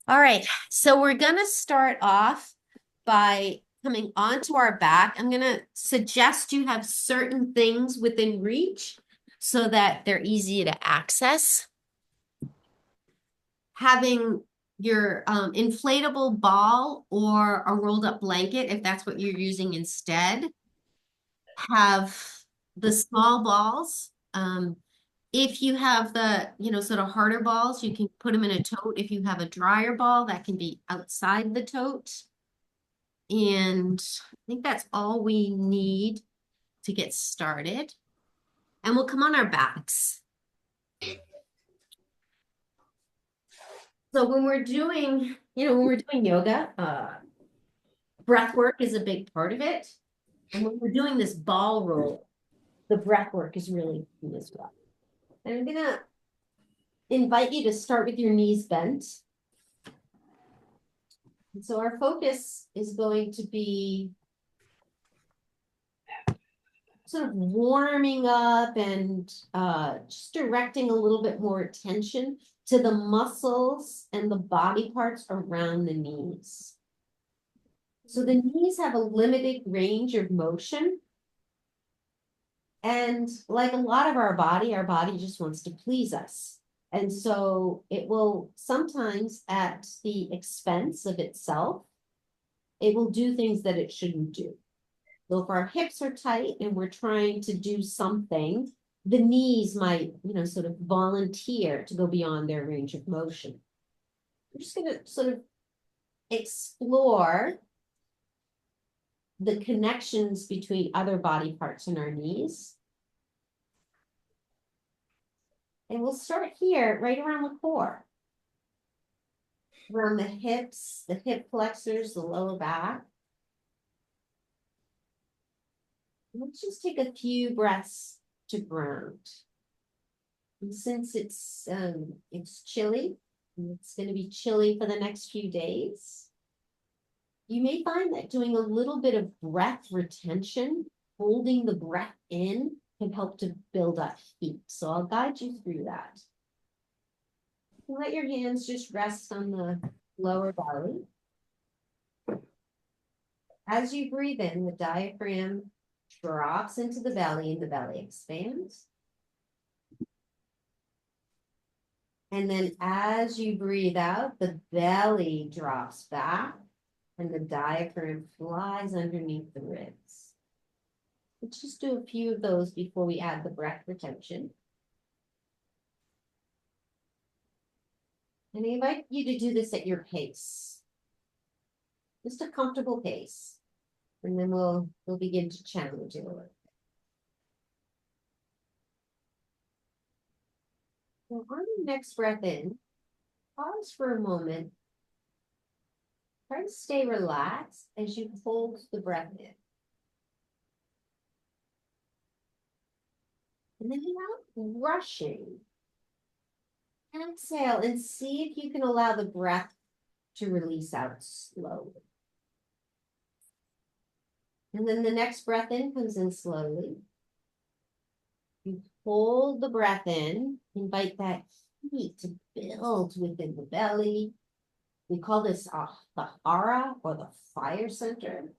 All right, so we're gonna start off by coming onto our back. I'm gonna suggest you have certain things within reach so that they're easy to access. Having your inflatable ball or a rolled up blanket, if that's what you're using instead. Have the small balls. If you have the, sort of harder balls, you can put them in a tote. If you have a drier ball, that can be outside the tote. And I think that's all we need to get started. And we'll come on our backs. So when we're doing yoga, breath work is a big part of it. And when we're doing this ball roll, the breath work is really key as well. And I'm gonna invite you to start with your knees bent. And so our focus is going to be sort of warming up and just directing a little bit more attention to the muscles and the body parts around the knees. So the knees have a limited range of motion. And like a lot of our body just wants to please us. And so it will sometimes, at the expense of itself, it will do things that it shouldn't do. So if our hips are tight and we're trying to do something, the knees might, sort of volunteer to go beyond their range of motion. We're just going to sort of explore the connections between other body parts in our knees. And we'll start here, right around the core. Around the hips, the hip flexors, the lower back. Let's just take a few breaths to ground. And since it's chilly, and it's going to be chilly for the next few days, you may find that doing a little bit of breath retention, holding the breath in, can help to build up heat. So I'll guide you through that. Let your hands just rest on the lower belly. As you breathe in, the diaphragm drops into the belly and the belly expands. And then as you breathe out, the belly drops back and the diaphragm flies underneath the ribs. Let's just do a few of those before we add the breath retention. And I invite you to do this at your pace. Just a comfortable pace. And then we'll begin to challenge it a little. So on your next breath in, pause for a moment. Try to stay relaxed as you hold the breath in. And then without rushing, exhale and see if you can allow the breath to release out slowly. And then the next breath in comes in slowly. You hold the breath in, invite that heat to build within the belly. We call this the aura or the fire center.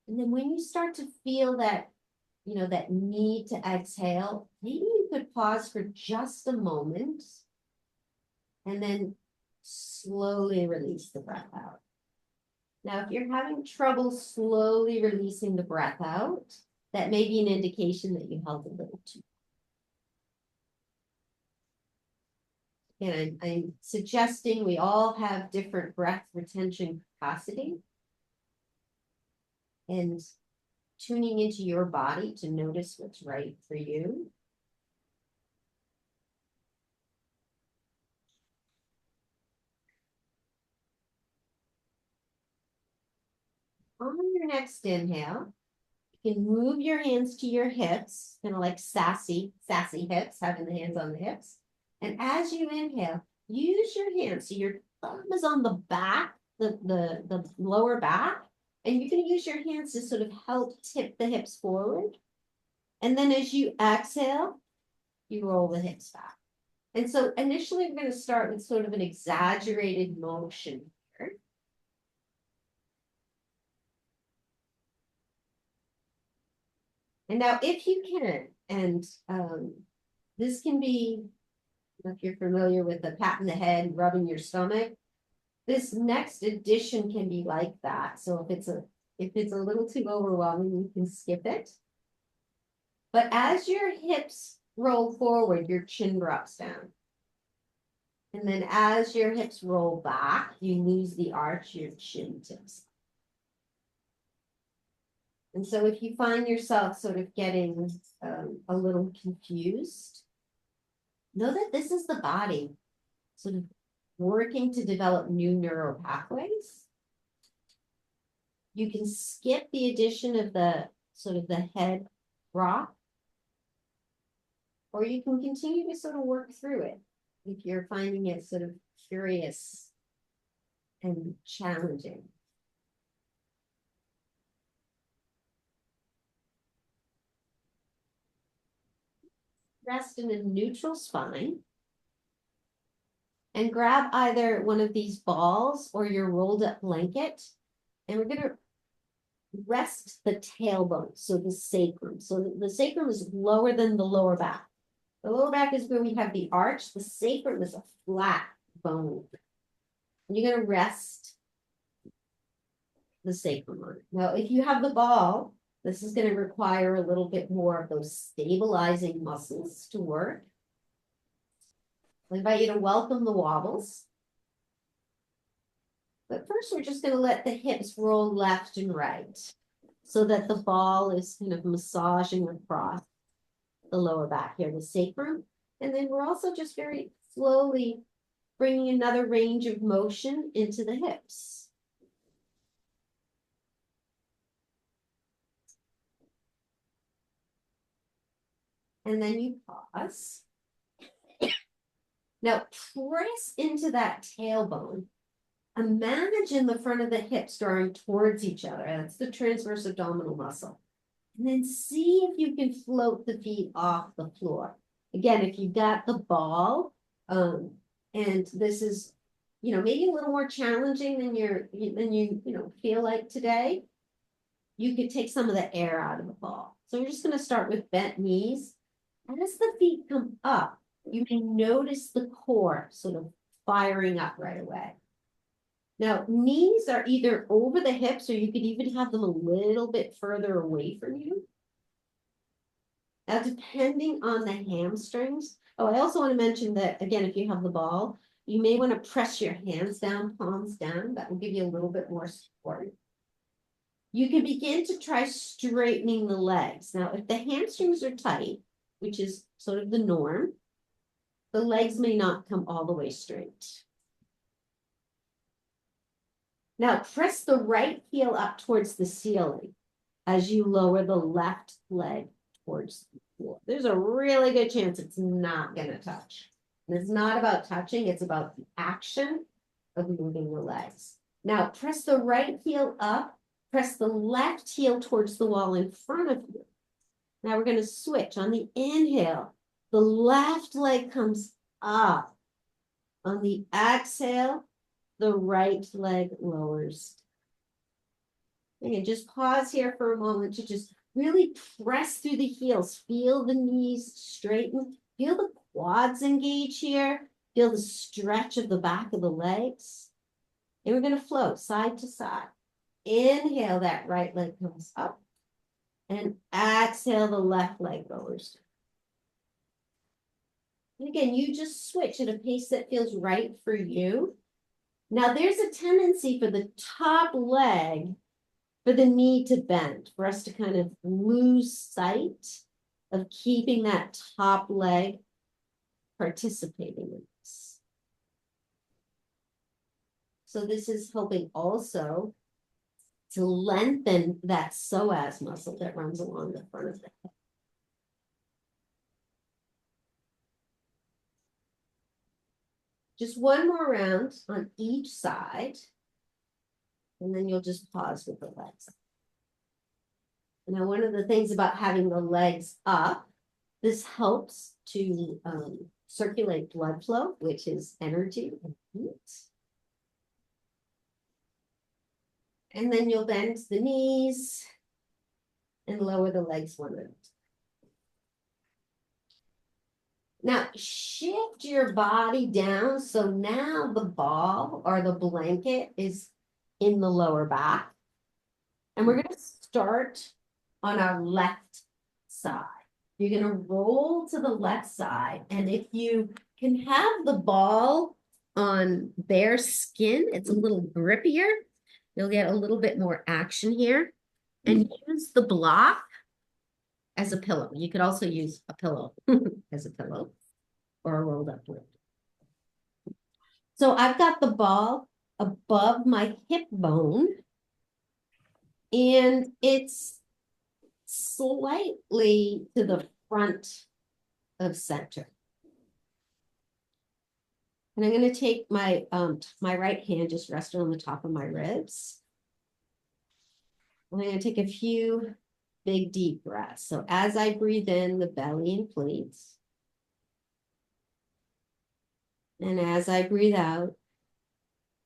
And then when you start to feel that, that need to exhale, maybe you could pause for just a moment and then slowly release the breath out. Now, if you're having trouble slowly releasing the breath out, that may be an indication that you held a little too. And I'm suggesting we all have different breath retention capacity. And tuning into your body to notice what's right for you. On your next inhale, you can move your hands to your hips, kind of like sassy hips, having the hands on the hips. And as you inhale, use your hands. So your thumb is on the back, the lower back, and you can use your hands to sort of help tip the hips forward. And then as you exhale, you roll the hips back. And so initially, we're going to start with sort of an exaggerated motion here. And now if you can, and this can be, if you're familiar with the pat in the head, rubbing your stomach, this next addition can be like that. So if it's a little too overwhelming, you can skip it. But as your hips roll forward, your chin drops down. And then as your hips roll back, you lose the arch, your chin tips. And so if you find yourself sort of getting a little confused, know that this is the body sort of working to develop new neural pathways. You can skip the addition of the sort of the head rock, or you can continue to sort of work through it if you're finding it sort of curious and challenging. Rest in a neutral spine and grab either one of these balls or your rolled up blanket. And we're going to rest the tailbone, so the sacrum. So the sacrum is lower than the lower back. The lower back is where we have the arch. The sacrum is a flat bone. And you're going to rest the sacrum on it. Now, if you have the ball, this is going to require a little bit more of those stabilizing muscles to work. I invite you to welcome the wobbles. But first, we're just going to let the hips roll left and right so that the ball is kind of massaging across the lower back here, the sacrum. And then we're also just very slowly bringing another range of motion into the hips. And then you pause. Now press into that tailbone. Imagine the front of the hips drawing towards each other. That's the transverse abdominal muscle. And then see if you can float the feet off the floor. Again, if you've got the ball, and this is, maybe a little more challenging than you feel like today, you could take some of the air out of the ball. So we're just going to start with bent knees. As the feet come up, you may notice the core sort of firing up right away. Now, knees are either over the hips, or you could even have them a little bit further away from you. Now, depending on the hamstrings. Oh, I also want to mention that, again, if you have the ball, you may want to press your hands down, palms down. That will give you a little bit more support. You can begin to try straightening the legs. Now, if the hamstrings are tight, which is sort of the norm, the legs may not come all the way straight. Now, press the right heel up towards the ceiling as you lower the left leg towards the floor. There's a really good chance it's not going to touch. And it's not about touching, it's about the action of moving the legs. Now, press the right heel up, press the left heel towards the wall in front of you. Now we're going to switch. On the inhale, the left leg comes up. On the exhale, the right leg lowers. And just pause here for a moment to just really press through the heels. Feel the knees straighten. Feel the quads engage here. Feel the stretch of the back of the legs. And we're going to float side to side. Inhale, that right leg comes up. And exhale, the left leg lowers. And again, you just switch at a pace that feels right for you. Now, there's a tendency for the top leg, for the knee to bend, for us to kind of lose sight of keeping that top leg participating in this. So this is helping also to lengthen that psoas muscle that runs along the front of the head. Just one more round on each side, and then you'll just pause with the legs. Now, one of the things about having the legs up, this helps to circulate blood flow, which is energy and heat. And then you'll bend the knees and lower the legs one at a time. Now shift your body down. So now the ball or the blanket is in the lower back. And we're going to start on our left side. You're going to roll to the left side. And if you can have the ball on bare skin, it's a little grippier. You'll get a little bit more action here. And use the block as a pillow. You could also use a pillow as a pillow or a rolled up blanket. So I've got the ball above my hip bone, and it's slightly to the front of center. And I'm going to take my right hand, just rest it on the top of my ribs. I'm going to take a few big deep breaths. So as I breathe in, the belly inflates. And as I breathe out,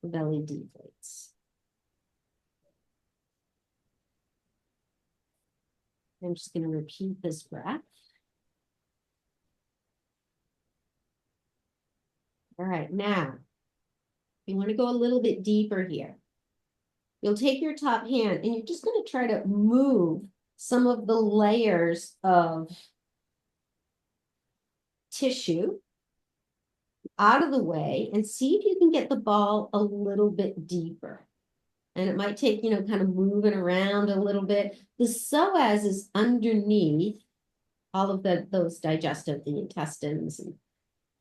the belly deflates. I'm just going to repeat this breath. All right, now, you want to go a little bit deeper here. You'll take your top hand and you're just going to try to move some of the layers of tissue out of the way and see if you can get the ball a little bit deeper. And it might take, kind of moving around a little bit. The psoas is underneath all of those digestive, the intestines.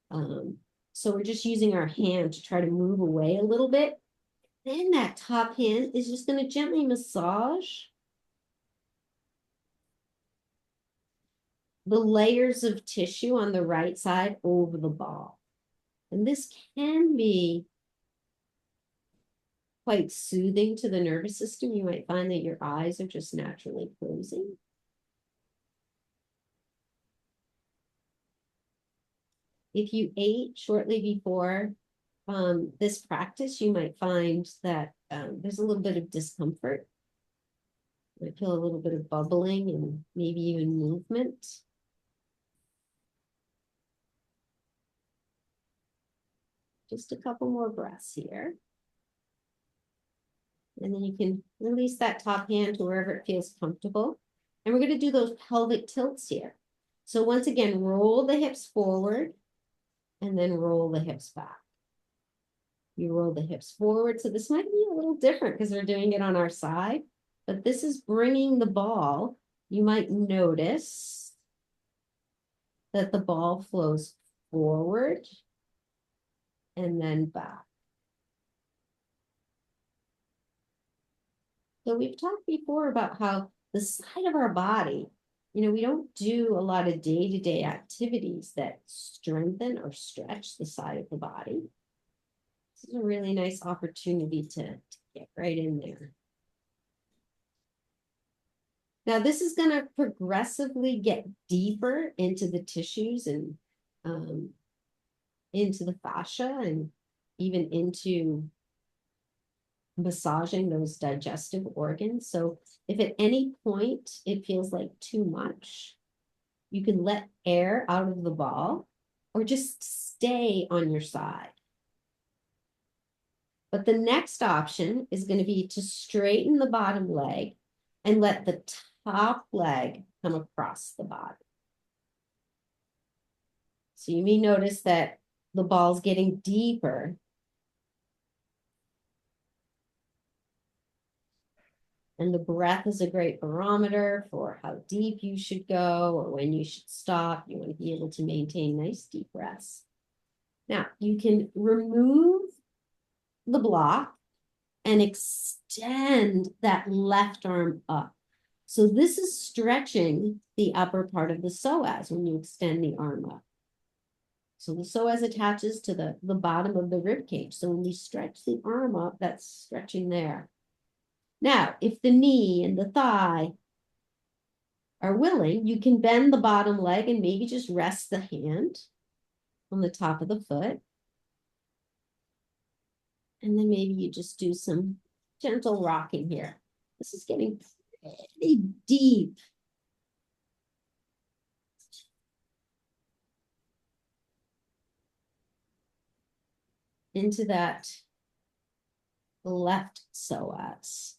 And, so we're just using our hand to try to move away a little bit. Then that top hand is just going to gently massage the layers of tissue on the right side over the ball. And this can be quite soothing to the nervous system. You might find that your eyes are just naturally closing. If you ate shortly before this practice, you might find that there's a little bit of discomfort. You might feel a little bit of bubbling and maybe even movement. Just a couple more breaths here. And then you can release that top hand to wherever it feels comfortable. And we're going to do those pelvic tilts here. So once again, roll the hips forward and then roll the hips back. You roll the hips forward. So this might be a little different because we're doing it on our side, but this is bringing the ball. You might notice that the ball flows forward and then back. So we've talked before about how the side of our body, we don't do a lot of day-to-day activities that strengthen or stretch the side of the body. This is a really nice opportunity to get right in there. Now, this is going to progressively get deeper into the tissues and into the fascia and even into massaging those digestive organs. So if at any point it feels like too much, you can let air out of the ball or just stay on your side. But the next option is going to be to straighten the bottom leg and let the top leg come across the body. So you may notice that the ball's getting deeper. And the breath is a great barometer for how deep you should go or when you should stop. You want to be able to maintain nice deep breaths. Now, you can remove the block and extend that left arm up. So this is stretching the upper part of the psoas when you extend the arm up. So the psoas attaches to the bottom of the rib cage. So when we stretch the arm up, that's stretching there. Now, if the knee and the thigh are willing, you can bend the bottom leg and maybe just rest the hand on the top of the foot. And then maybe you just do some gentle rocking here. This is getting pretty deep. Into that left psoas.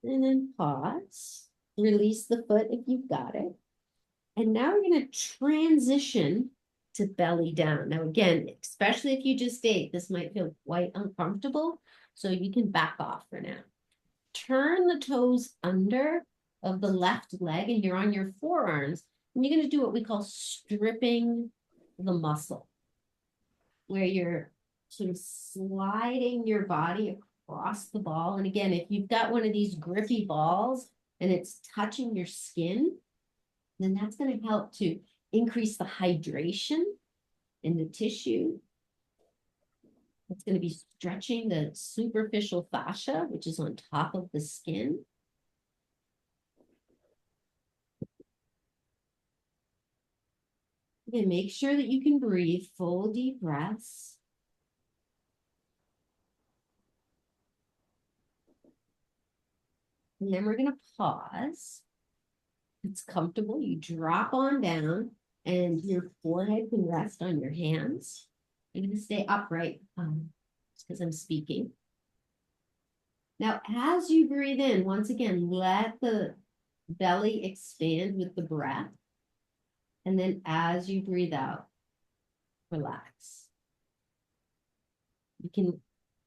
And then pause, release the foot if you've got it. And now we're going to transition to belly down. Now, again, especially if you just ate, this might feel quite uncomfortable. So you can back off for now. Turn the toes under of the left leg and you're on your forearms. And you're going to do what we call stripping the muscle, where you're sort of sliding your body across the ball. And again, if you've got one of these grippy balls and it's touching your skin, then that's going to help to increase the hydration in the tissue. It's going to be stretching the superficial fascia, which is on top of the skin. Again, make sure that you can breathe full deep breaths. And then we're going to pause. It's comfortable. You drop on down and your forehead can rest on your hands. You're going to stay upright because I'm speaking. Now, as you breathe in, once again, let the belly expand with the breath. And then as you breathe out, relax. You can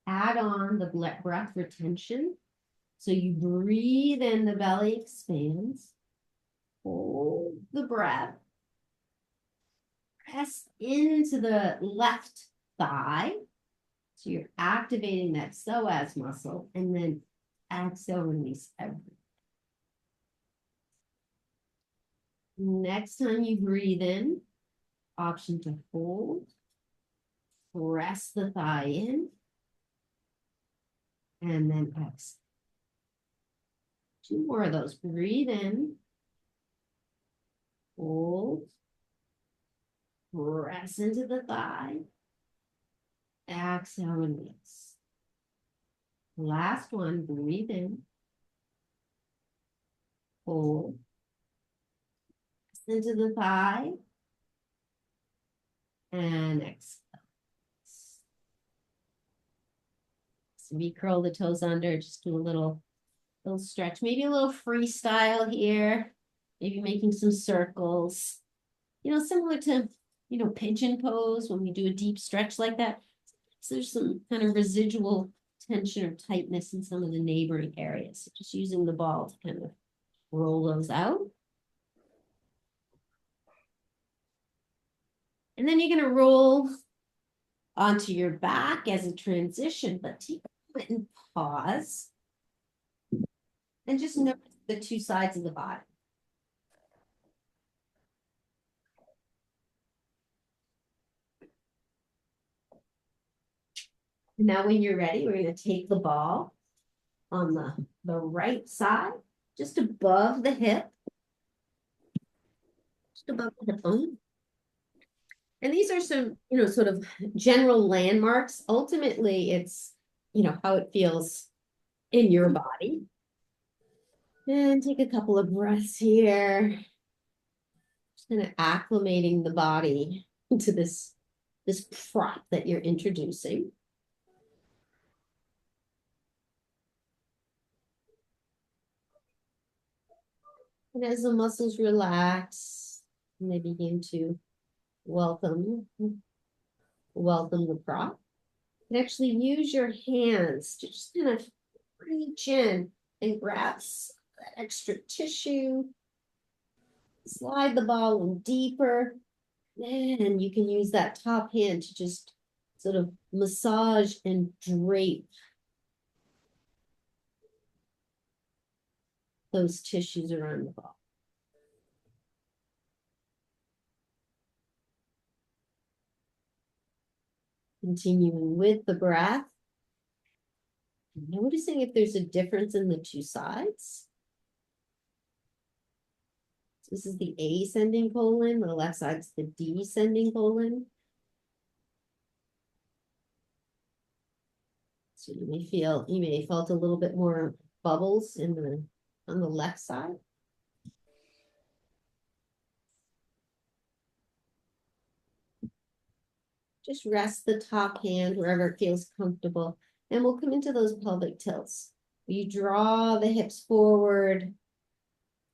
add on the breath retention. So you breathe in, the belly expands. Hold the breath. Press into the left thigh. So you're activating that psoas muscle, and then exhale, release everything. Next time you breathe in, option to hold. Press the thigh in. And then exhale. 2 more of those. Breathe in. Hold. Press into the thigh. Exhale, release. Last one, breathe in. Hold. Press into the thigh. And exhale. So we curl the toes under, just do a little stretch, maybe a little freestyle here, maybe making some circles, similar to, pigeon pose when we do a deep stretch like that. So there's some kind of residual tension or tightness in some of the neighboring areas. So just using the ball to kind of roll those out. And then you're going to roll onto your back as a transition, but take a moment and pause. And just notice the 2 sides of the body. Now when you're ready, we're going to take the ball on the right side, just above the hip. Just above the hip bone. And these are some, sort of general landmarks. Ultimately, it's, how it feels in your body. And take a couple of breaths here. Just kind of acclimating the body into this prop that you're introducing. And as the muscles relax, and they begin to welcome the prop. And actually use your hands to just kind of reach in and grab that extra tissue. Slide the ball in deeper. And you can use that top hand to just sort of massage and drape those tissues around the ball. Continuing with the breath. Noticing if there's a difference in the 2 sides. This is the ascending colon, the left side's the descending colon. So you may felt a little bit more bubbles on the left side. Just rest the top hand wherever it feels comfortable. And we'll come into those pelvic tilts. You draw the hips forward,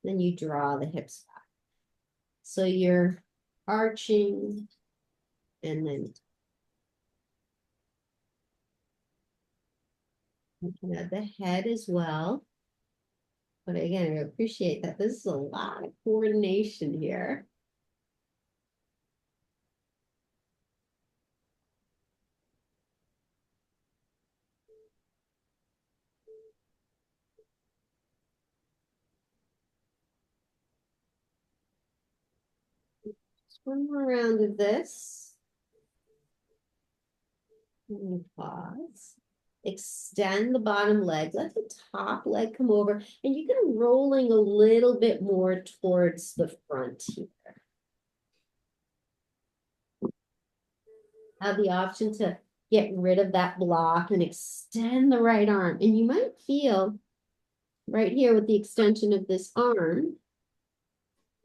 then you draw the hips back. So you're arching and then you can add the head as well. But again, I appreciate that this is a lot of coordination here. Just one more round of this. And pause. Extend the bottom leg. Let the top leg come over. And you can rolling a little bit more towards the front here. Have the option to get rid of that block and extend the right arm. And you might feel right here with the extension of this arm,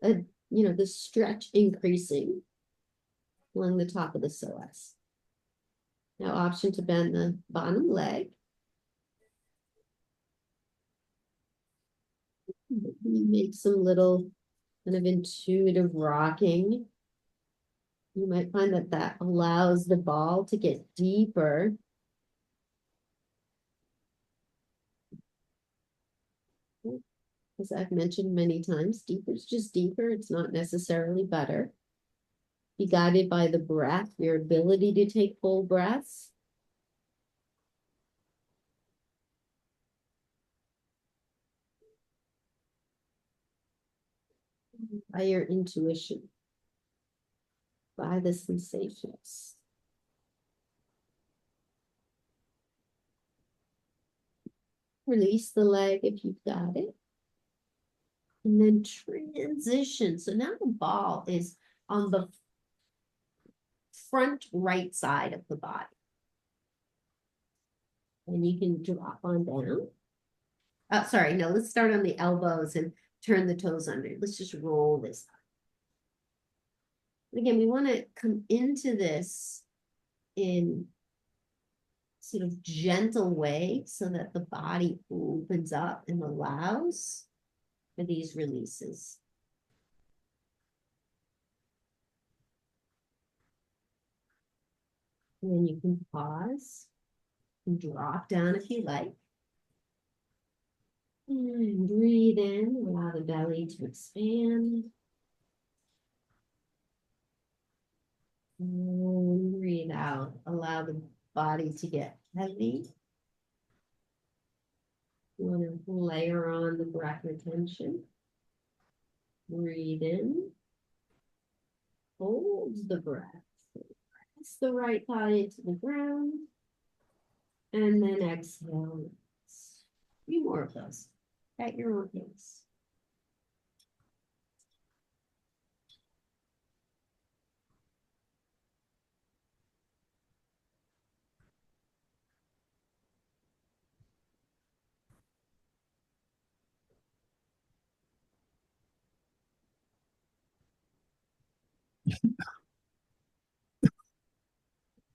the stretch increasing along the top of the psoas. Now option to bend the bottom leg. Make some little kind of intuitive rocking. You might find that that allows the ball to get deeper. As I've mentioned many times, deeper is just deeper. It's not necessarily better. Be guided by the breath, your ability to take full breaths. By your intuition, by the sensations. Release the leg if you've got it. And then transition. So now the ball is on the front right side of the body. And you can drop on down. Oh, sorry, no, let's start on the elbows and turn the toes under. Let's just roll this up. Again, we want to come into this in sort of gentle way so that the body opens up and allows for these releases. And then you can pause and drop down if you like. And breathe in, allow the belly to expand. And breathe out, allow the body to get heavy. You want to layer on the breath retention. Breathe in. Hold the breath. Press the right thigh into the ground. And then exhale. A few more of those at your own pace.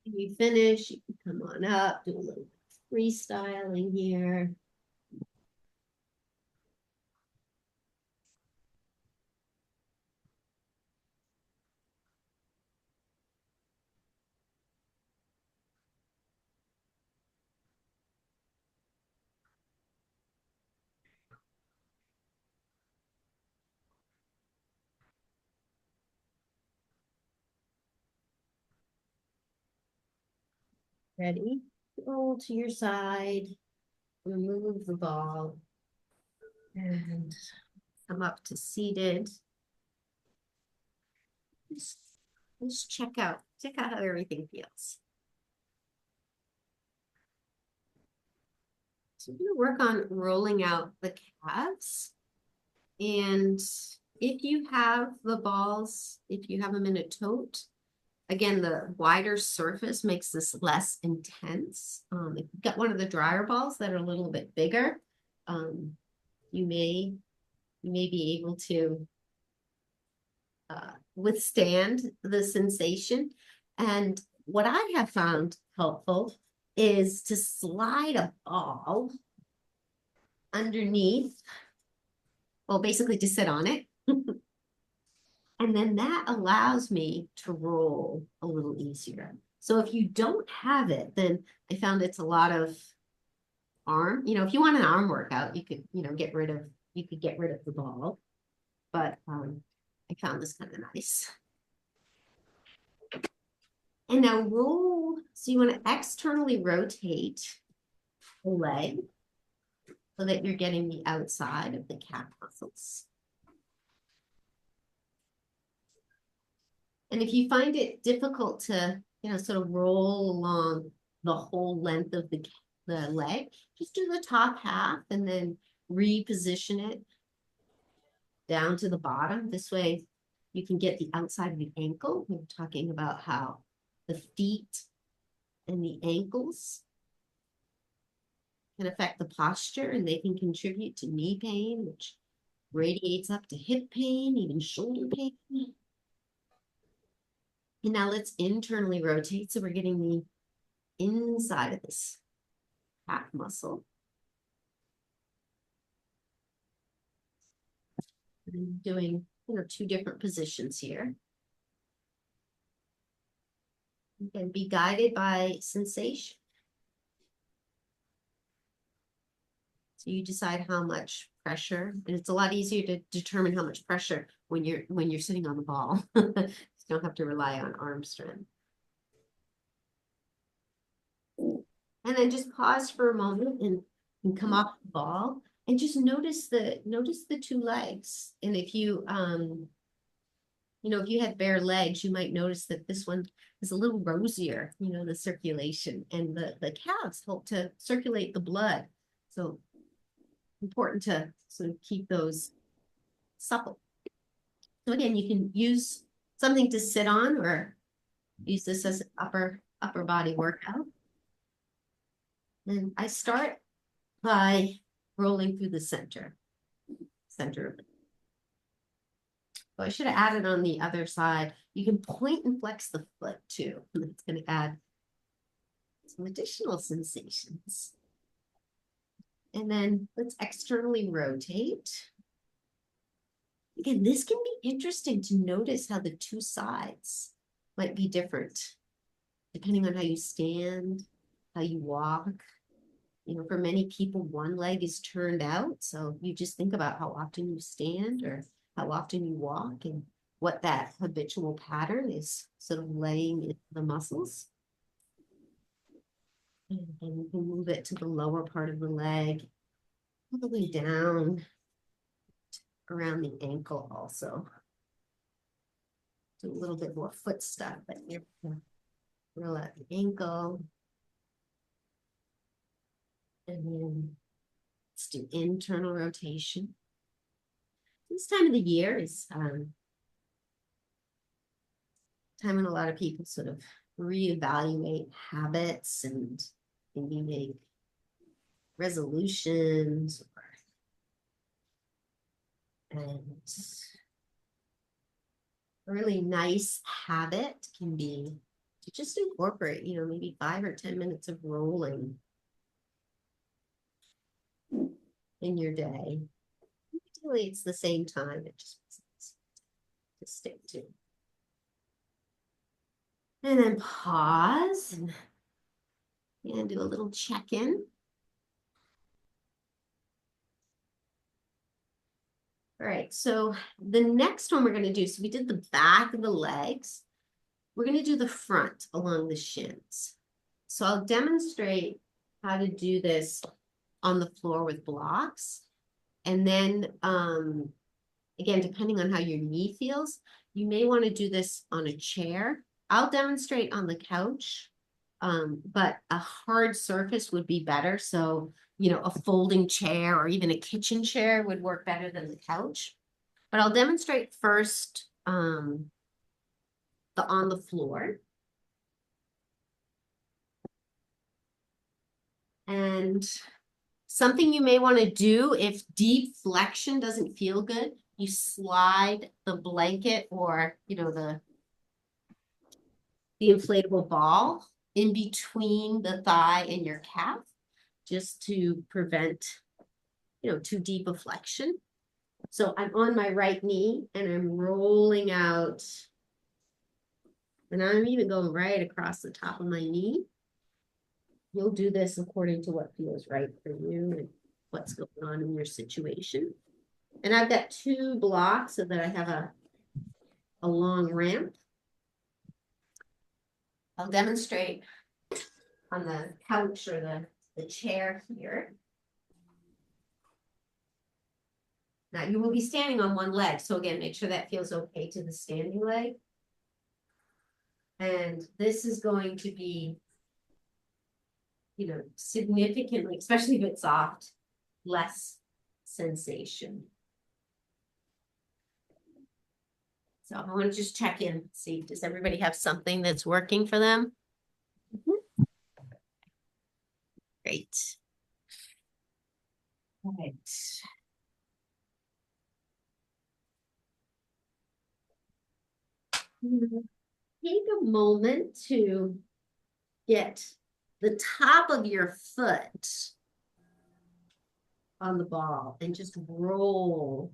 When you finish, you can come on up, do a little freestyling here. Ready? Roll to your side. Remove the ball. And come up to seated. Just check out how everything feels. So we're going to work on rolling out the calves. And if you have the balls, if you have them in a tote, again, the wider surface makes this less intense. If you've got one of the dryer balls that are a little bit bigger, um, you may be able to withstand the sensation. And what I have found helpful is to slide a ball underneath, well, basically to sit on it. And then that allows me to roll a little easier. So if you don't have it, then I found it's a lot of arm. If you want an arm workout, you could, get rid of the ball. But I found this kind of nice. And now roll. So you want to externally rotate the leg so that you're getting the outside of the calf muscles. And if you find it difficult to, sort of roll along the whole length of the leg, just do the top half and then reposition it down to the bottom. This way you can get the outside of the ankle. We're talking about how the feet and the ankles can affect the posture, and they can contribute to knee pain, which radiates up to hip pain, even shoulder pain. And now let's internally rotate. So we're getting the inside of this calf muscle. I'm doing, two different positions here. You can be guided by sensation. So you decide how much pressure, and it's a lot easier to determine how much pressure when you're sitting on the ball. You don't have to rely on arm strength. And then just pause for a moment and come off the ball and just notice the two legs. And if you if you had bare legs, you might notice that this one is a little rosier, the circulation, and the calves help to circulate the blood. So important to sort of keep those supple. So again, you can use something to sit on or use this as an upper body workout. And I start by rolling through the center of it. So I should have added on the other side. You can point and flex the foot too. It's going to add some additional sensations. And then let's externally rotate. Again, this can be interesting to notice how the two sides might be different depending on how you stand, how you walk. For many people, one leg is turned out. So you just think about how often you stand or how often you walk and what that habitual pattern is sort of laying into the muscles. And then you can move it to the lower part of the leg, all the way down around the ankle also. Do a little bit more foot stuff, but you're roll out the ankle. And then let's do internal rotation. This time of the year is time when a lot of people sort of reevaluate habits and maybe make resolutions. And a really nice habit can be to just incorporate, maybe 5 or 10 minutes of rolling in your day. Ideally, it's the same time. It just to stick to. And then pause and do a little check-in. All right, so the next one we're going to do, so we did the back of the legs. We're going to do the front along the shins. So I'll demonstrate how to do this on the floor with blocks. And then, again, depending on how your knee feels, you may want to do this on a chair. I'll demonstrate on the couch, but a hard surface would be better. So, a folding chair or even a kitchen chair would work better than the couch. But I'll demonstrate first the on the floor. And something you may want to do if deep flexion doesn't feel good, you slide the blanket or, the inflatable ball in between the thigh and your calf, just to prevent, too deep a flexion. So I'm on my right knee and I'm rolling out, and I'm even going right across the top of my knee. You'll do this according to what feels right for you and what's going on in your situation. And I've got 2 blocks so that I have a long ramp. I'll demonstrate on the couch or the chair here. Now you will be standing on one leg. So again, make sure that feels okay to the standing leg. And this is going to be, significantly, especially if it's soft, less sensation. So I want to just check in, see, does everybody have something that's working for them? Great. All right. Take a moment to get the top of your foot on the ball and just roll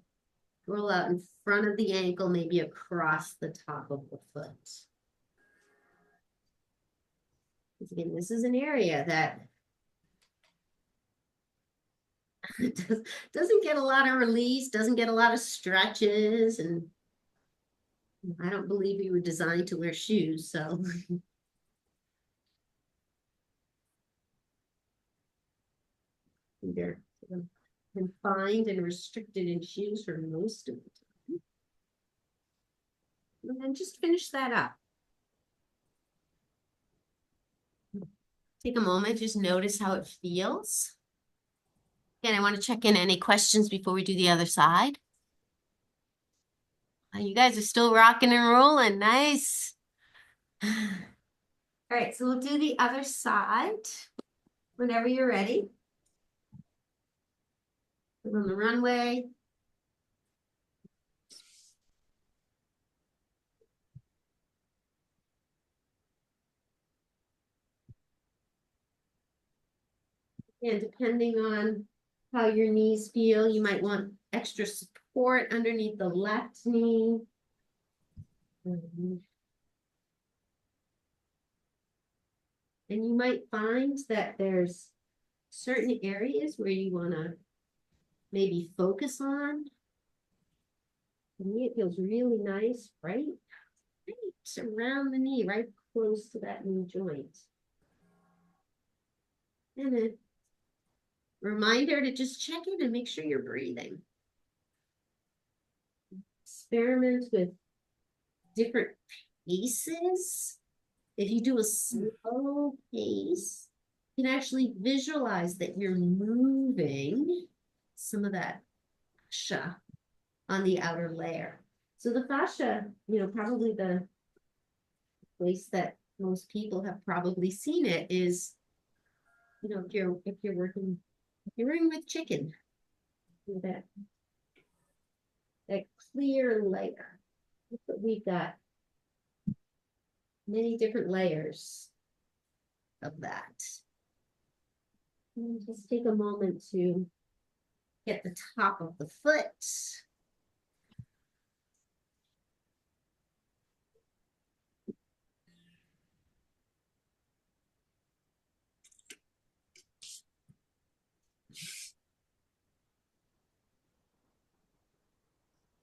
out in front of the ankle, maybe across the top of the foot. Again, this is an area that doesn't get a lot of release, doesn't get a lot of stretches, and I don't believe we were designed to wear shoes, so. They're confined and restricted in shoes for most of the time. And then just finish that up. Take a moment, just notice how it feels. Again, I want to check in any questions before we do the other side. You guys are still rocking and rolling. Nice. All right, so we'll do the other side whenever you're ready. We're on the runway. And depending on how your knees feel, you might want extra support underneath the left knee. And you might find that there's certain areas where you want to maybe focus on. For me, it feels really nice, right around the knee, right close to that knee joint. And a reminder to just check in and make sure you're breathing. Experiment with different paces. If you do a slow pace, you can actually visualize that you're moving some of that fascia on the outer layer. So the fascia, probably the place that most people have probably seen it is, if you're working with chicken, that clear layer. But we've got many different layers of that. And just take a moment to get the top of the foot.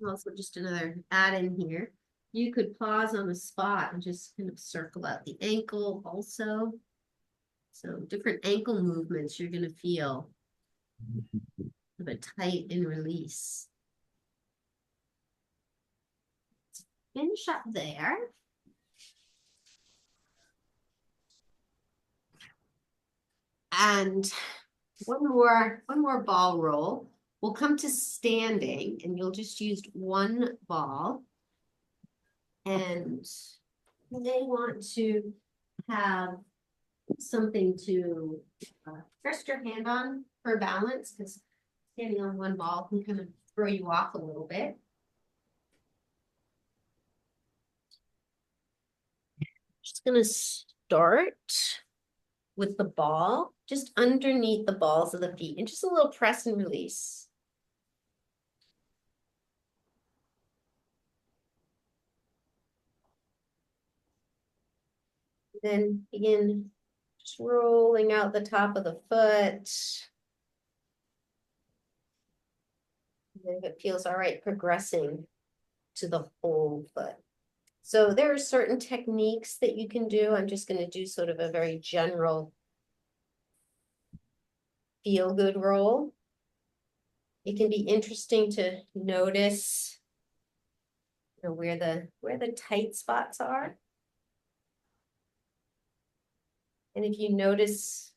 Also, just another add in here. You could pause on the spot and just kind of circle out the ankle also. So different ankle movements you're going to feel a bit tight and release. Finish up there. And one more ball roll. we'll come to standing and you'll just use one ball. And you may want to have something to rest your hand on for balance, because standing on one ball can kind of throw you off a little bit. Just gonna start with the ball, just underneath the balls of the feet, and just a little press and release. Then begin just rolling out the top of the foot. And if it feels all right, progressing to the whole foot. So there are certain techniques that you can do. I'm just going to do sort of a very general feel good roll. It can be interesting to notice, you know, where the tight spots are. And if you notice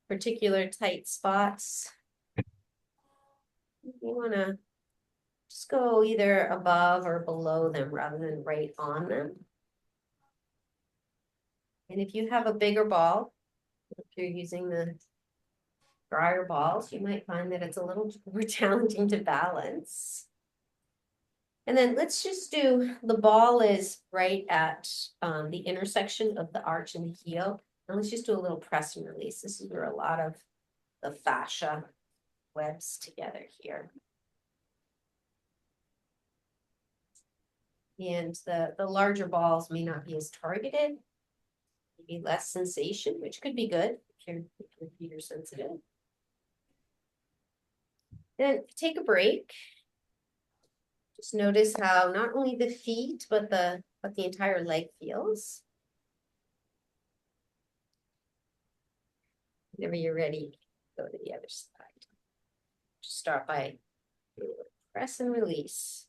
particular tight spots, you want to just go either above or below them rather than right on them. And if you have a bigger ball, if you're using the drier balls, you might find that it's a little more challenging to balance. And then let's just do, the ball is right at the intersection of the arch and the heel. And let's just do a little press and release. This is where a lot of the fascia webs together here. And the larger balls may not be as targeted, maybe less sensation, which could be good if your feet are sensitive. Then take a break. Just notice how not only the feet, but the entire leg feels. Whenever you're ready, go to the other side. Just start by press and release.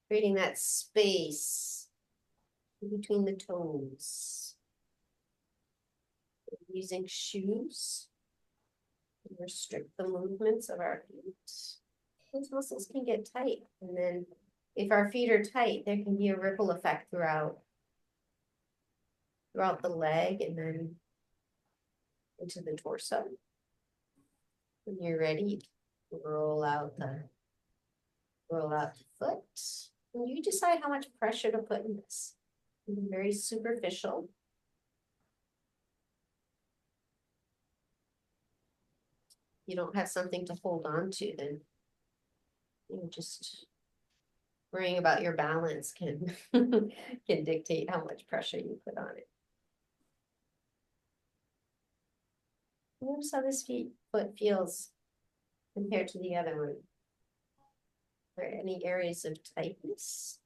Creating that space between the toes. Using shoes to restrict the movements of our feet. Those muscles can get tight, and then if our feet are tight, there can be a ripple effect throughout the leg and then into the torso. When you're ready, roll out the foot. And you decide how much pressure to put in this. Very superficial. You don't have something to hold on to, then just worrying about your balance can can dictate how much pressure you put on it. Notice how this foot feels compared to the other one. Are there any areas of tightness?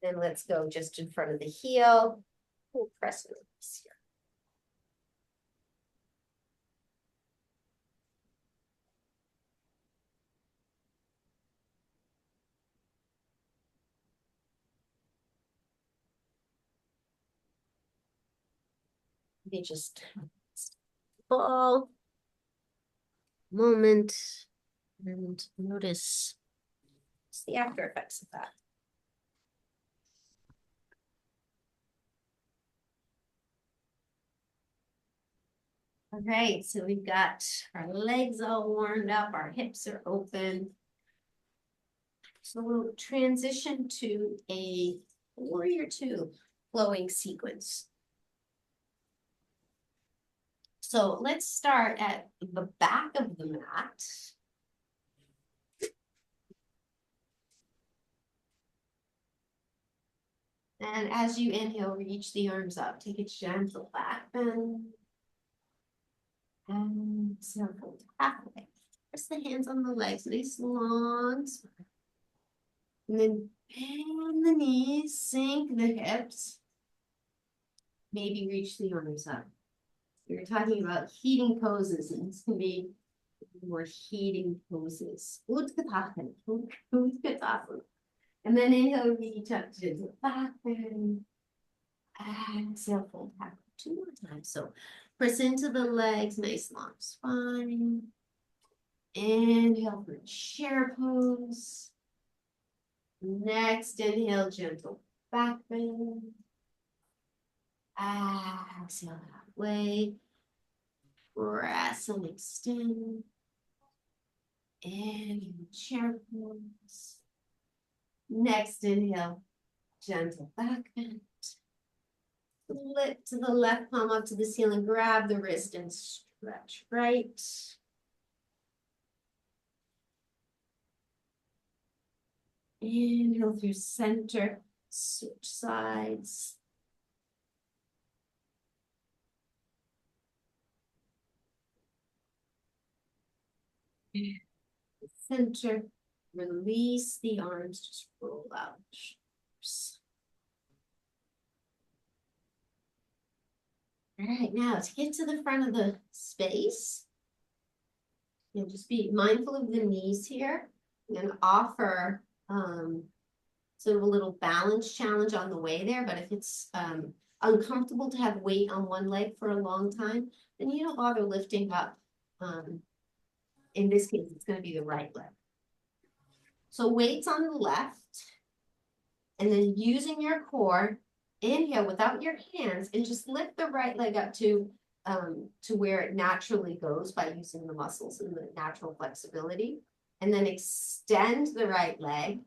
Then let's go just in front of the heel. We'll press it here. They just ball moment and notice the after effects of that. All right, so we've got our legs all warmed up, our hips are open. So we'll transition to a warrior two flowing sequence. So let's start at the back of the mat. And as you inhale, reach the arms up, take a gentle back bend. And circle halfway. Press the hands on the legs, nice long spine. And then bend the knees, sink the hips. Maybe reach the arms up. We're talking about heating poses, and this can be more heating poses. Utkatasana. And then inhale, reach up to the back bend. Exhale, fold back 2 more times. So press into the legs, nice long spine. Inhale for chair pose. Next inhale, gentle back bend. Exhale halfway. Press and extend. Inhale, chair pose. Next inhale, gentle back bend. Lift to the left palm up to the ceiling, grab the wrist and stretch right. Inhale through center, switch sides. Center, release the arms, just roll out the shoulders. All right, now to get to the front of the space, you'll just be mindful of the knees here. I'm going to offer sort of a little balance challenge on the way there, but if it's uncomfortable to have weight on one leg for a long time, then you don't bother lifting up. In this case, it's going to be the right leg. So weights on the left, and then using your core, inhale without your hands, and just lift the right leg up to where it naturally goes by using the muscles and the natural flexibility. And then extend the right leg,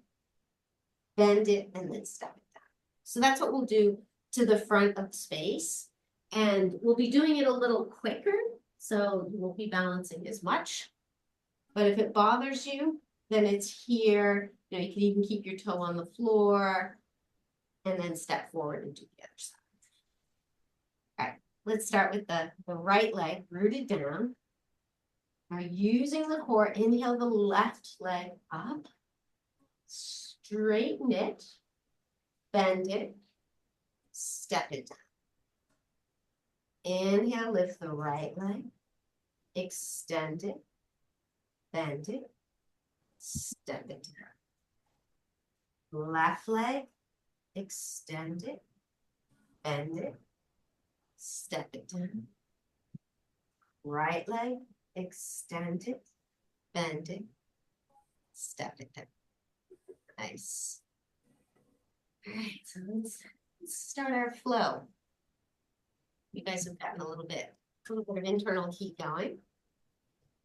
bend it, and then step it down. So that's what we'll do to the front of the space. And we'll be doing it a little quicker, so you won't be balancing as much. But if it bothers you, then it's here. You know, you can even keep your toe on the floor and then step forward and do the other side. All right, let's start with the right leg rooted down. Now using the core, inhale the left leg up, straighten it, bend it, step it down. Inhale, lift the right leg, extend it, bend it, step it down. Left leg, extend it, bend it, step it down. Right leg, extend it, bend it, step it down. Nice. All right, so let's start our flow. You guys have gotten a little bit of internal heat going.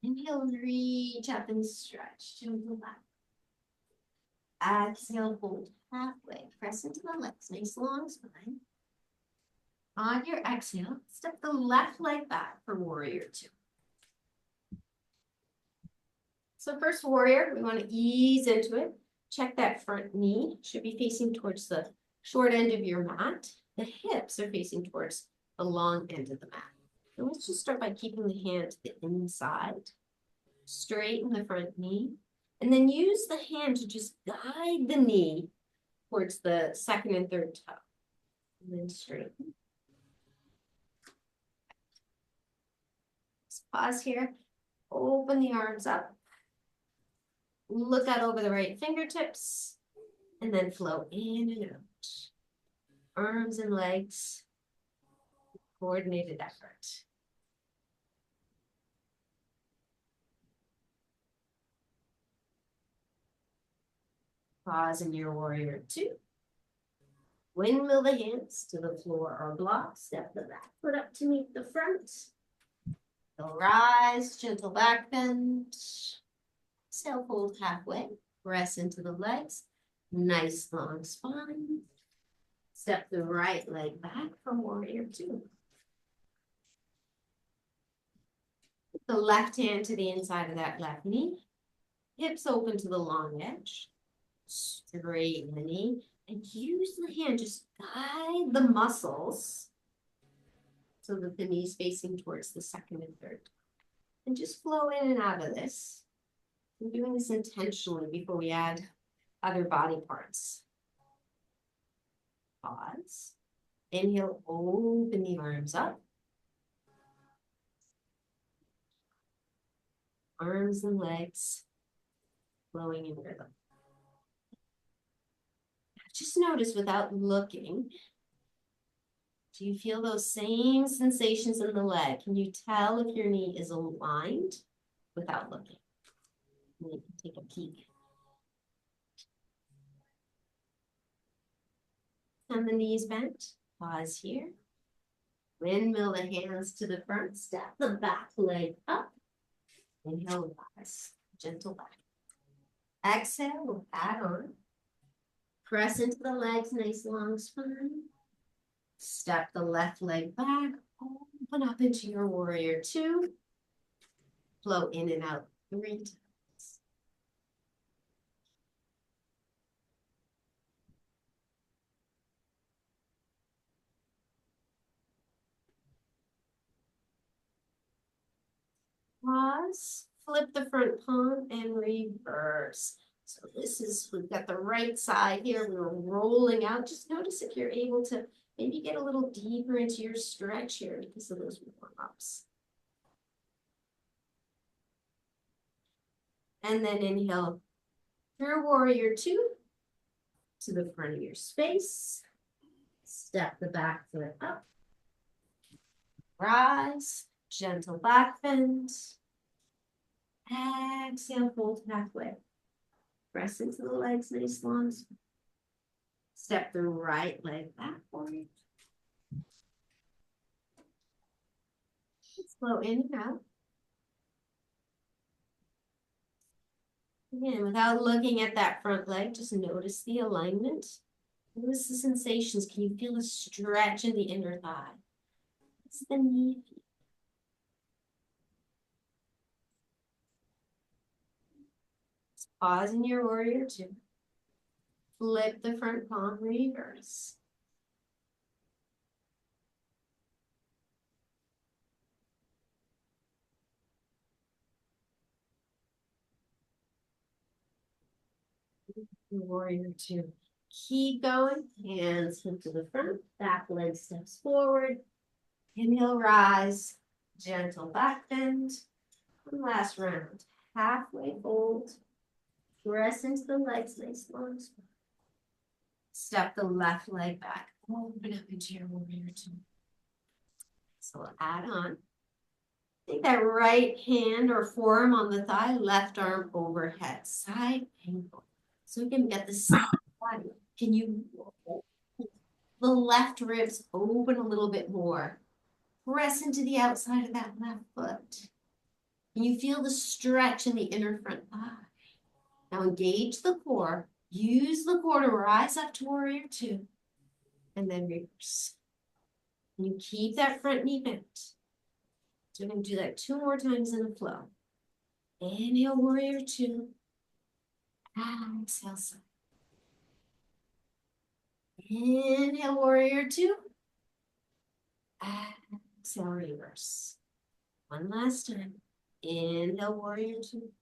Inhale, reach up and stretch to the left. Exhale, hold halfway. Press into the legs, nice long spine. On your exhale, step the left leg back for warrior two. So first warrior, we want to ease into it. Check that front knee. Should be facing towards the short end of your mat. The hips are facing towards the long end of the mat. And let's just start by keeping the hand to the inside. Straighten the front knee. And then use the hand to just guide the knee towards the second and third toe. And then straighten. Just pause here. Open the arms up. Look out over the right fingertips. And then flow in and out. Arms and legs. Coordinated effort. Pause in your warrior two. Windmill the hands to the floor or block. Step the back foot up to meet the front. They'll rise, gentle back bend. Exhale, fold halfway. Press into the legs. Nice long spine. Step the right leg back for warrior two. Put the left hand to the inside of that left knee. Hips open to the long edge. Straighten the knee. And use the hand, just guide the muscles so that the knee's facing towards the second and third. And just flow in and out of this. I'm doing this intentionally before we add other body parts. Pause. Inhale, open the arms up. Arms and legs flowing in rhythm. Just notice without looking, Do you feel those same sensations in the leg? Can you tell if your knee is aligned without looking? And you can take a peek. And the knees bent. Pause here. Windmill the hands to the front. Step the back leg up. Inhale, rise. Gentle back. Exhale, we'll add on. Press into the legs, nice long spine. Step the left leg back. Open up into your warrior two. Flow in and out 3 times. Pause, flip the front palm and reverse. So this is, we've got the right side here, we're rolling out. Just notice if you're able to maybe get a little deeper into your stretch here because of those warm-ups. And then inhale through warrior two to the front of your space. Step the back foot up. Rise, gentle back bend. Exhale, fold halfway. Press into the legs, nice long. Step the right leg back for you. Flow in and out. Again, without looking at that front leg, just notice the alignment. Notice the sensations. Can you feel the stretch in the inner thigh? What's the knee feel? Pause in your warrior two. Flip the front palm, reverse. Warrior two. Keep going. Hands hip to the front. Back leg steps forward. Inhale, rise. Gentle back bend. One last round. Halfway fold. Press into the legs, nice long spine. Step the left leg back. Open up into your warrior two. So we'll add on. Take that right hand or forearm on the thigh, left arm overhead, side angle. So we can get the side body. Can you, the left ribs open a little bit more. Press into the outside of that left foot. Can you feel the stretch in the inner front thigh? Now engage the core. Use the core to rise up to warrior two. And then reverse. And you keep that front knee bent. So we're going to do that 2 more times in a flow. Inhale, warrior two. Exhale, side. Inhale, warrior two. Exhale, reverse. One last time. Inhale, warrior two.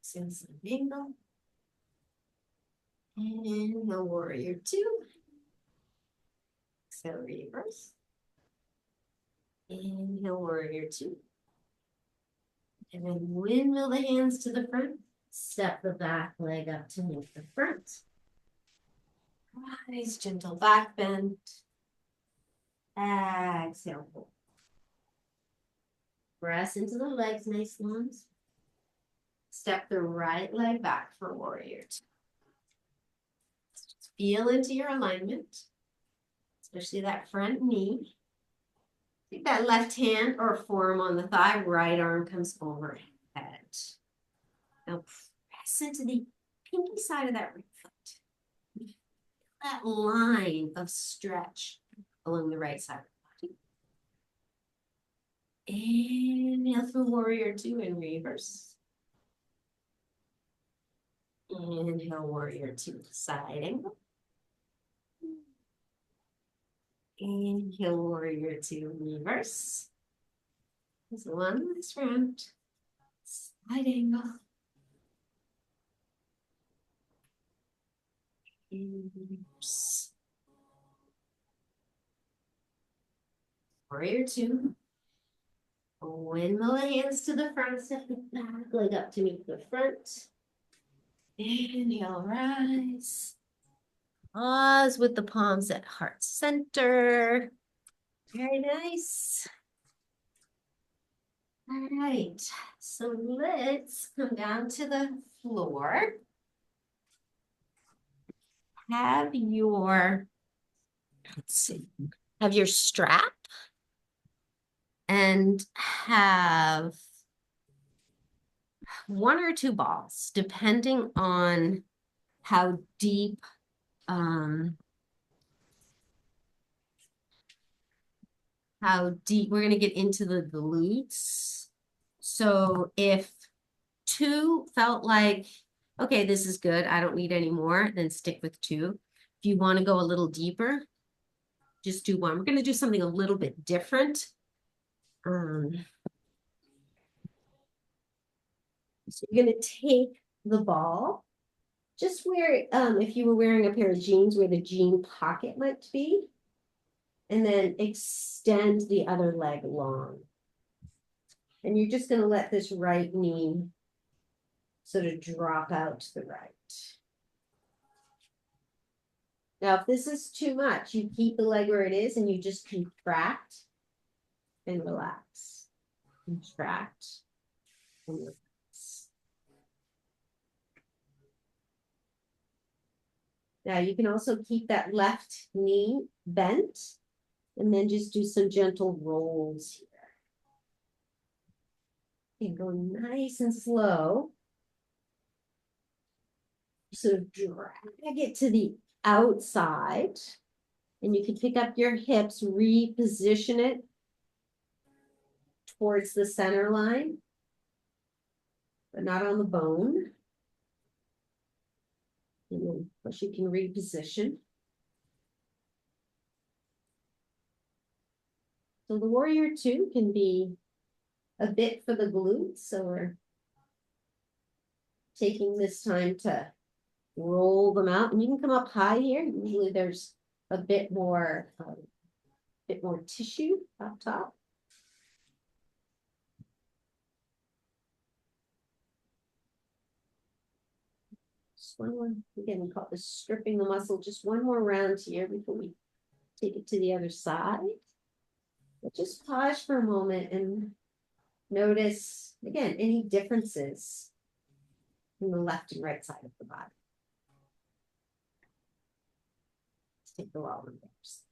Exhale, side angle. Inhale, warrior two. Exhale, reverse. Inhale, warrior two. And then windmill the hands to the front. Step the back leg up to meet the front. Rise, gentle back bend. Exhale, fold. Press into the legs, nice lunge. Step the right leg back for warrior two. Just feel into your alignment, especially that front knee. Take that left hand or forearm on the thigh, right arm comes overhead. Now press into the pinky side of that right foot. That line of stretch along the right side of the body. Inhale for warrior two and reverse. Inhale, warrior two, side angle. Inhale, warrior two, reverse. There's one last round. Side angle. Reverse. Warrior two. Windmill the hands to the front, step the back leg up to meet the front. Inhale, rise. Pause with the palms at heart center. Very nice. All right, so let's come down to the floor. Have your, let's see, have your strap and have one or two balls, depending on how deep we're going to get into the glutes. So if two felt like, okay, this is good, I don't need any more, then stick with two. If you want to go a little deeper, just do one. We're going to do something a little bit different. So you're going to take the ball, just where, if you were wearing a pair of jeans, where the jean pocket might be, and then extend the other leg long. And you're just going to let this right knee sort of drop out to the right. Now, if this is too much, you keep the leg where it is and you just contract and relax. Contract and relax. Now, you can also keep that left knee bent and then just do some gentle rolls here. And go nice and slow. Sort of drag it to the outside. And you can pick up your hips, reposition it towards the center line, but not on the bone. And then, of course, you can reposition. So the warrior two can be a bit for the glutes. So we're taking this time to roll them out, and you can come up high here. Usually there's a bit more tissue up top. Just one more, again, we call this stripping the muscle. Just one more round here before we take it to the other side. But just pause for a moment and notice, again, any differences in the left and right side of the body. Let's take the wall reverse.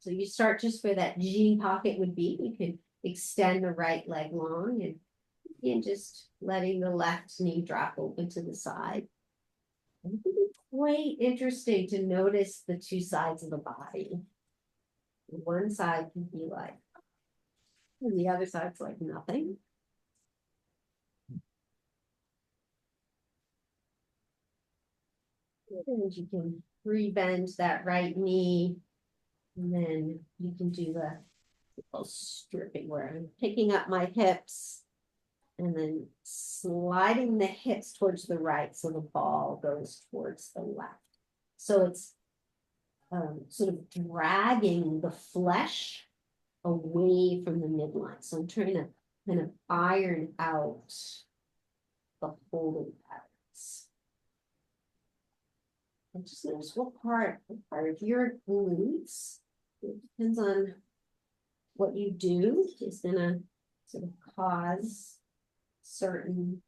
So you start just where that jean pocket would be. You can extend the right leg long and begin just letting the left knee drop open to the side. And it can be quite interesting to notice the two sides of the body. One side can be like, and the other side's like nothing. And you can re-bend that right knee. And then you can do the stripping where I'm picking up my hips and then sliding the hips towards the right so the ball goes towards the left. So it's sort of dragging the flesh away from the midline. So I'm trying to kind of iron out the holding patterns. And just notice what part of your glutes, it depends on what you do, is gonna sort of cause certain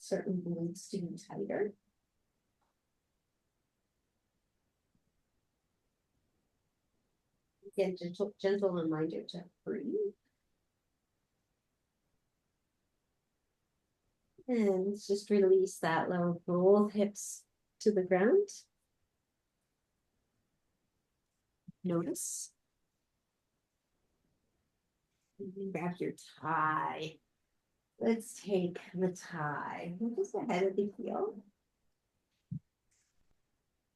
glutes to be tighter. Again, gentle reminder to breathe. And just release that low, roll hips to the ground. Notice. And grab your tie. Let's take the tie. Just ahead of the heel.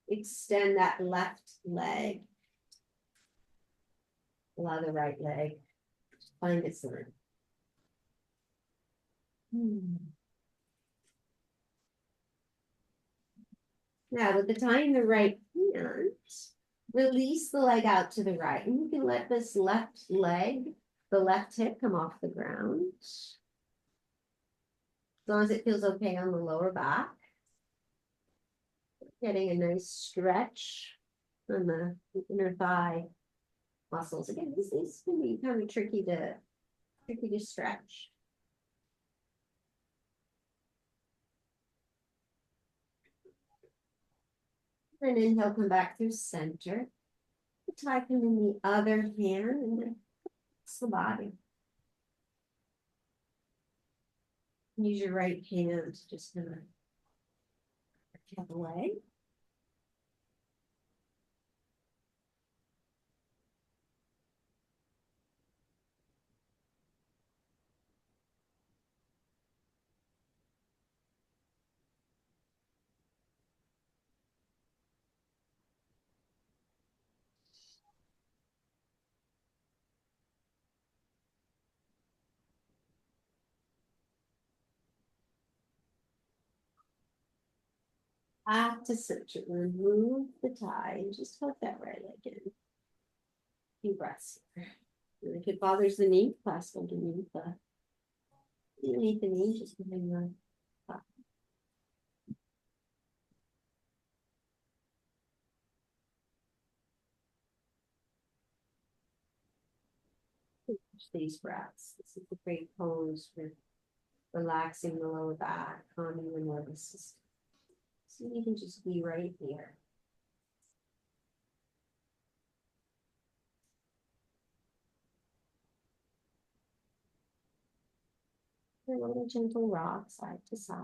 Extend that left leg. Allow the right leg. Find its line. Now, with the tie in the right hand, release the leg out to the right. And you can let this left leg, the left hip, come off the ground. As long as it feels okay on the lower back. Getting a nice stretch on the inner thigh muscles. Again, these can be kind of tricky to stretch. And inhale, come back through center. Tie them in the other hand and then it's the body. Use your right hand to just kind of tap away. Back to center. Remove the tie and just hold that right leg in. Few breaths here. And if it bothers the knee, clasp underneath the knee, just moving your thigh. These breaths. This is a great pose for relaxing the lower back, calming the nervous system. So you can just be right here. A little gentle rock side to side.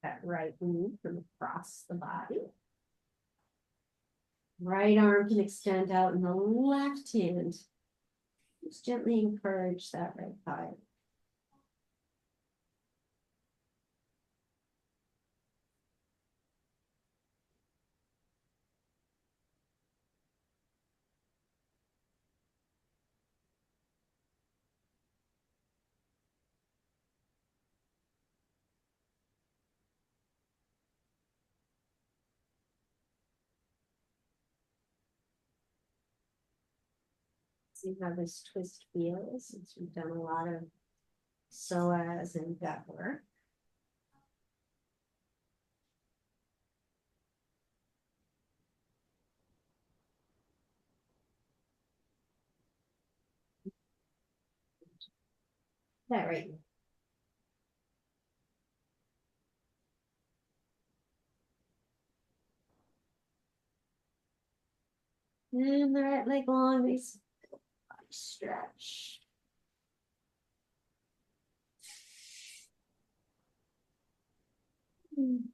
That right knee from across the body. Right arm can extend out in the left hand. Just gently encourage that right thigh. See how this twist feels since we've done a lot of psoas and gut work. That right. And the right leg long, nice stretch.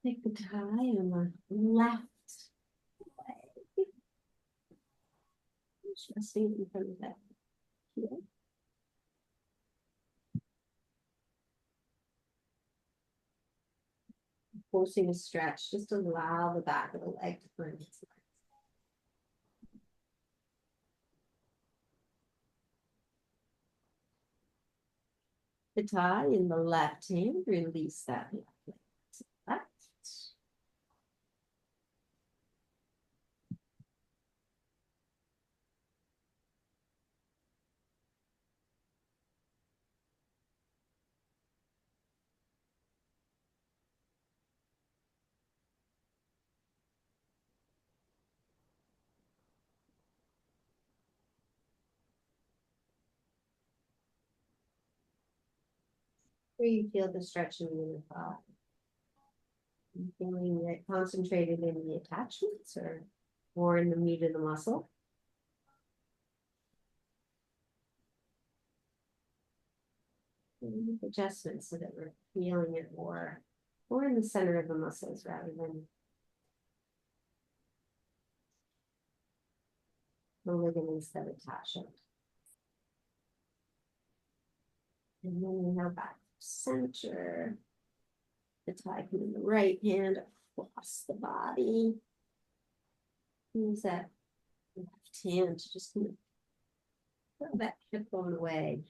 Take the tie on the left leg. Just resting in front of that heel. Forcing a stretch, just allow the back of the leg to burn its legs. The tie in the left hand, release that left leg to the left. Where you feel the stretch in the inner thigh. Feeling it concentrated in the attachments or more in the meat of the muscle. And make adjustments so that we're feeling it more in the center of the muscles rather than the ligaments that attach it. And then we have back to center. The tie can in the right hand across the body. Use that left hand to just kind of throw that hip bone away.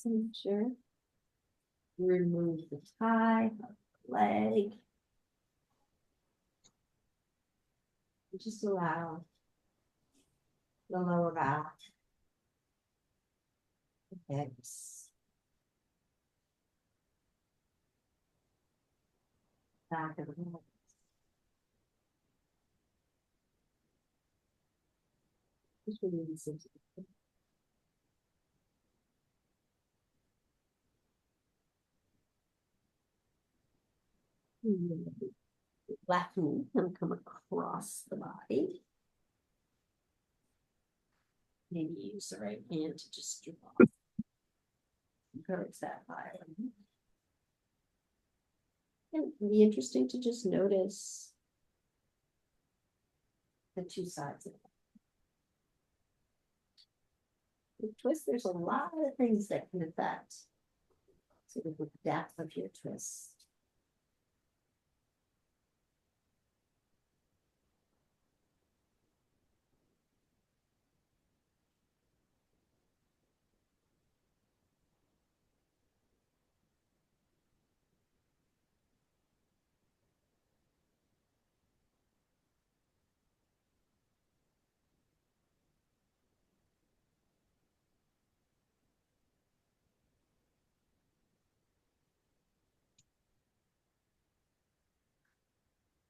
center. Remove the tie, leg. Just allow the lower back, the hips, back of the head. Just release it. Left knee can come across the body. Maybe use the right hand to just strip off. Encourage that thigh. It can be interesting to just notice the two sides of it. With twist, there's a lot of things that can affect sort of the depth of your twist.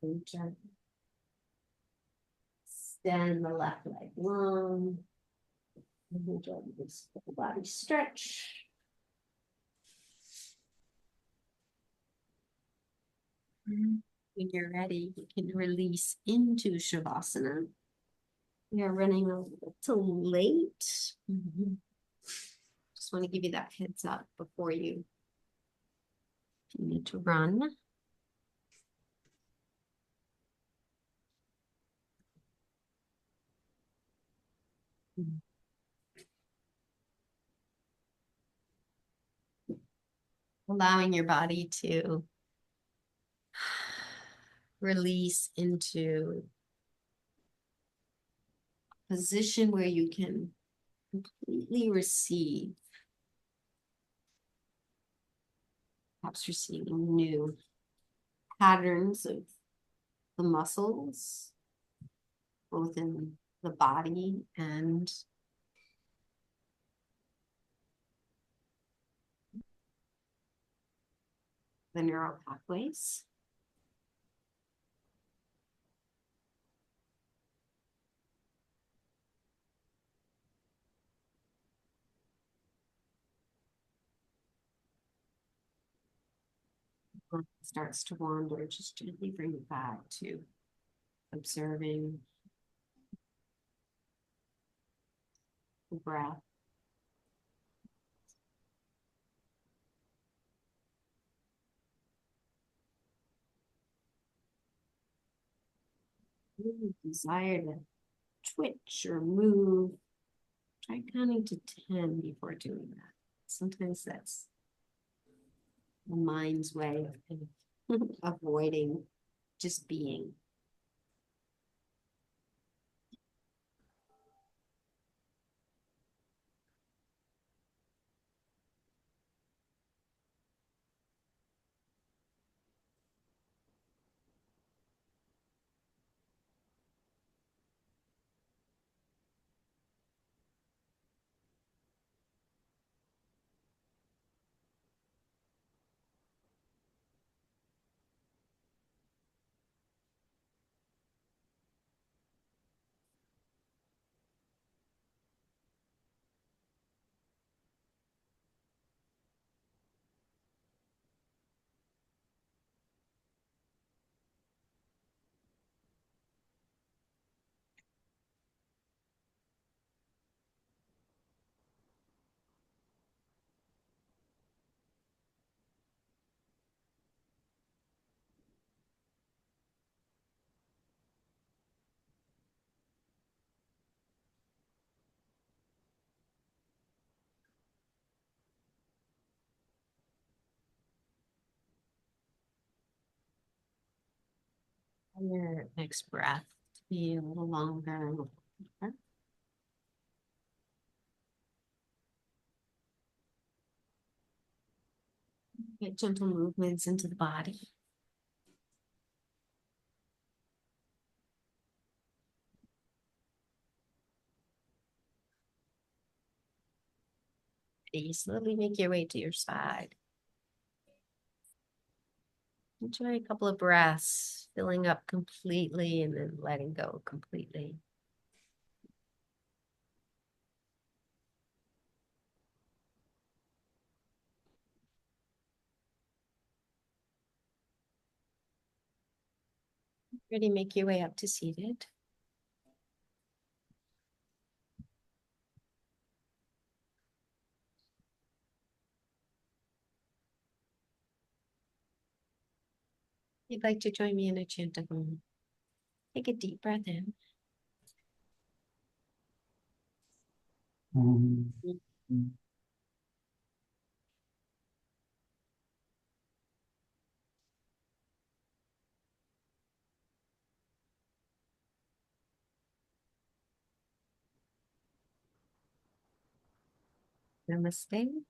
And gently extend the left leg long. And then gently this full body stretch. When you're ready, you can release into Shavasana. We are running a little late. Just want to give you that heads up before you, if you need to run. Allowing your body to release into a position where you can completely receive, perhaps receiving new patterns of the muscles, both in the body and the neural pathways. When it starts to wander, just gently bring it back to observing the breath. Really desire to twitch or move, try counting to 10 before doing that. Sometimes that's the mind's way of kind of avoiding just being. Your next breath to be a little longer and a little deeper. Get gentle movements into the body. You slowly make your way to your side. Enjoy a couple of breaths, filling up completely and then letting go completely. Ready, make your way up to seated. If you'd like to join me in a chant of Om, take a deep breath in. Namaste.